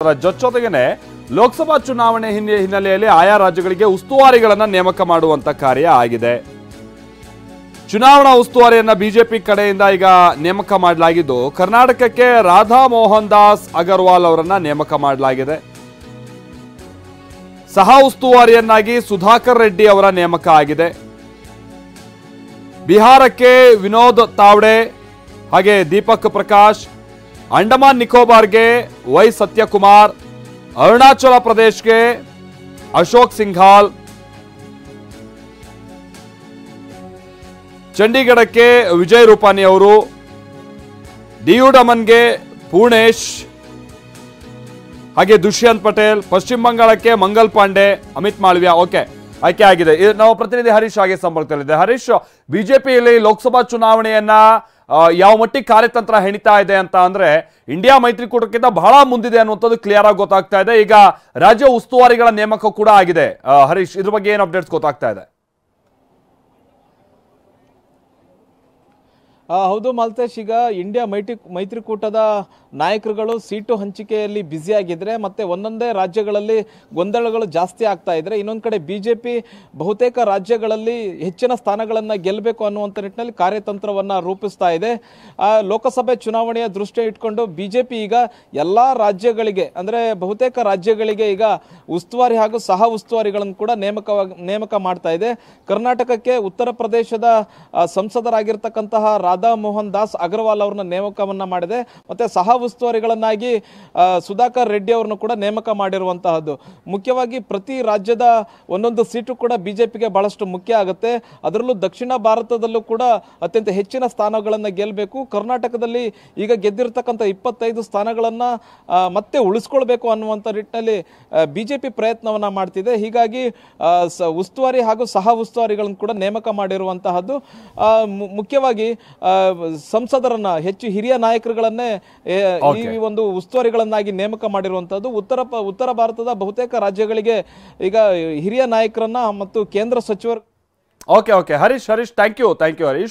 ಅದರ ಜೊತೆಗೇನೆ ಲೋಕಸಭಾ ಚುನಾವಣೆ ಹಿನ್ನೆಲೆಯಲ್ಲಿ ಆಯಾ ರಾಜ್ಯಗಳಿಗೆ ಉಸ್ತುವಾರಿಗಳನ್ನು ನೇಮಕ ಮಾಡುವಂತ ಕಾರ್ಯ ಆಗಿದೆ. ಚುನಾವಣಾ ಉಸ್ತುವಾರಿಯನ್ನ ಬಿಜೆಪಿ ಕಡೆಯಿಂದ ಈಗ ನೇಮಕ ಮಾಡಲಾಗಿದ್ದು, ಕರ್ನಾಟಕಕ್ಕೆ ರಾಧಾ ಮೋಹನ್ ದಾಸ್ ಅಗರ್ವಾಲ್ ಅವರನ್ನ ನೇಮಕ ಮಾಡಲಾಗಿದೆ. ಸಹ ಉಸ್ತುವಾರಿಯನ್ನಾಗಿ ಸುಧಾಕರ್ ರೆಡ್ಡಿ ಅವರ ನೇಮಕ ಆಗಿದೆ. ಬಿಹಾರಕ್ಕೆ ವಿನೋದ್ ತಾವ್ಡೆ ಹಾಗೆ ದೀಪಕ್ ಪ್ರಕಾಶ್, ಅಂಡಮಾನ್ ನಿಕೋಬಾರ್ಗೆ ವೈ ಸತ್ಯಕುಮಾರ್, ಅರುಣಾಚಲ ಪ್ರದೇಶಕ್ಕೆ ಅಶೋಕ್ ಸಿಂಘಾಲ್, ಚಂಡೀಗಢಕ್ಕೆ ವಿಜಯ್ ರೂಪಾನಿ ಅವರು, ಡಿಯು ಡಮನ್ಗೆ ಪೂರ್ಣೇಶ್ ಹಾಗೆ ದುಷ್ಯಂತ್ ಪಟೇಲ್, ಪಶ್ಚಿಮ ಬಂಗಾಳಕ್ಕೆ ಮಂಗಲ್ ಪಾಂಡೆ, ಅಮಿತ್ ಮಾಳವಿಯಾ ಓಕೆ ಆಯ್ಕೆ ಆಗಿದೆ. ನಾವು ಪ್ರತಿನಿಧಿ ಹರೀಶ್ ಹಾಗೆ ಸಂಪರ್ಕದಲ್ಲಿದೆ. ಹರೀಶ್, ಬಿಜೆಪಿಯಲ್ಲಿ ಲೋಕಸಭಾ ಚುನಾವಣೆಯನ್ನ ಯಾವ ಮಟ್ಟಿಗೆ ಕಾರ್ಯತಂತ್ರ ಹೆಣಿತಾ ಇದೆ ಅಂತ ಅಂದ್ರೆ ಇಂಡಿಯಾ ಮೈತ್ರಿಕೂಟಕ್ಕಿಂತ ಬಹಳ ಮುಂದಿದೆ ಅನ್ನುವಂಥದ್ದು ಕ್ಲಿಯರ್ ಆಗಿ ಗೊತ್ತಾಗ್ತಾ ಇದೆ. ಈಗ ರಾಜ್ಯ ಉಸ್ತುವಾರಿಗಳ ನೇಮಕ ಕೂಡ ಆಗಿದೆ. ಹರೀಶ್, ಇದ್ರ ಬಗ್ಗೆ ಏನು ಅಪ್ಡೇಟ್ಸ್ ಗೊತ್ತಾಗ್ತಾ ಇದೆ? ಹೌದು ಮಾಲ್ತೇಶ್, ಈಗ ಇಂಡಿಯಾ ಮೈತ್ರಿಕೂಟದ ನಾಯಕರುಗಳು ಸೀಟು ಹಂಚಿಕೆಯಲ್ಲಿ ಬ್ಯುಸಿಯಾಗಿದ್ರೆ ಮತ್ತೆ ಒಂದೊಂದೇ ರಾಜ್ಯಗಳಲ್ಲಿ ಗೊಂದಲಗಳು ಜಾಸ್ತಿ ಆಗ್ತಾ ಇದ್ರೆ, ಇನ್ನೊಂದು ಕಡೆ ಬಿಜೆಪಿ ಬಹುತೇಕ ರಾಜ್ಯಗಳಲ್ಲಿ ಹೆಚ್ಚಿನ ಸ್ಥಾನಗಳನ್ನು ಗೆಲ್ಲಬೇಕು ಅನ್ನುವಂಥ ನಿಟ್ಟಿನಲ್ಲಿ ಕಾರ್ಯತಂತ್ರವನ್ನು ರೂಪಿಸ್ತಾ ಇದೆ. ಲೋಕಸಭೆ ಚುನಾವಣೆಯ ದೃಷ್ಟಿ ಇಟ್ಕೊಂಡು ಬಿಜೆಪಿ ಈಗ ಎಲ್ಲ ರಾಜ್ಯಗಳಿಗೆ ಅಂದರೆ ಬಹುತೇಕ ರಾಜ್ಯಗಳಿಗೆ ಈಗ ಉಸ್ತುವಾರಿ ಹಾಗೂ ಸಹ ಉಸ್ತುವಾರಿಗಳನ್ನು ಕೂಡ ನೇಮಕ ಮಾಡ್ತಾ ಇದೆ. ಕರ್ನಾಟಕಕ್ಕೆ ಉತ್ತರ ಪ್ರದೇಶದ ಸಂಸದರಾಗಿರ್ತಕ್ಕಂತಹ ರಾಧಾ ಮೋಹನ್ ದಾಸ್ ಅಗರ್ವಾಲ್ ಅವ್ರನ್ನ ನೇಮಕವನ್ನ ಮಾಡಿದೆ. ಮತ್ತೆ ಸಹ ಉಸ್ತುವಾರಿಗಳನ್ನಾಗಿ ಸುಧಾಕರ್ ರೆಡ್ಡಿ ಅವರನ್ನು ಕೂಡ ನೇಮಕ ಮಾಡಿರುವಂತಹದ್ದು. ಮುಖ್ಯವಾಗಿ ಪ್ರತಿ ರಾಜ್ಯದ ಒಂದೊಂದು ಸೀಟು ಕೂಡ ಬಿಜೆಪಿಗೆ ಬಹಳಷ್ಟು ಮುಖ್ಯ ಆಗುತ್ತೆ. ಅದರಲ್ಲೂ ದಕ್ಷಿಣ ಭಾರತದಲ್ಲೂ ಕೂಡ ಅತ್ಯಂತ ಹೆಚ್ಚಿನ ಸ್ಥಾನಗಳನ್ನು ಗೆಲ್ಲಬೇಕು. ಕರ್ನಾಟಕದಲ್ಲಿ ಈಗ ಗೆದ್ದಿರ್ತಕ್ಕಂಥ 25 ಸ್ಥಾನಗಳನ್ನ ಮತ್ತೆ ಉಳಿಸ್ಕೊಳ್ಬೇಕು ಅನ್ನುವಂಥ ನಿಟ್ಟಿನಲ್ಲಿ ಬಿಜೆಪಿ ಪ್ರಯತ್ನವನ್ನ ಮಾಡ್ತಿದೆ. ಹೀಗಾಗಿ ಉಸ್ತುವಾರಿ ಹಾಗೂ ಸಹ ಉಸ್ತುವಾರಿಗಳನ್ನು ಕೂಡ ನೇಮಕ ಮಾಡಿರುವಂತಹದ್ದು. ಮುಖ್ಯವಾಗಿ ಸಂಸದರನ್ನ ಹೆಚ್ಚು ಹಿರಿಯ ನಾಯಕರುಗಳನ್ನೇ ಈ ಒಂದು ಉಸ್ತುವಾರಿಗಳನ್ನಾಗಿ ನೇಮಕ ಮಾಡಿರುವಂತಹದ್ದು. ಉತ್ತರ ಭಾರತದ ಬಹುತೇಕ ರಾಜ್ಯಗಳಿಗೆ ಈಗ ಹಿರಿಯ ನಾಯಕರನ್ನ ಮತ್ತು ಕೇಂದ್ರ ಸಚಿವರು. Okay Harish thank you Harish.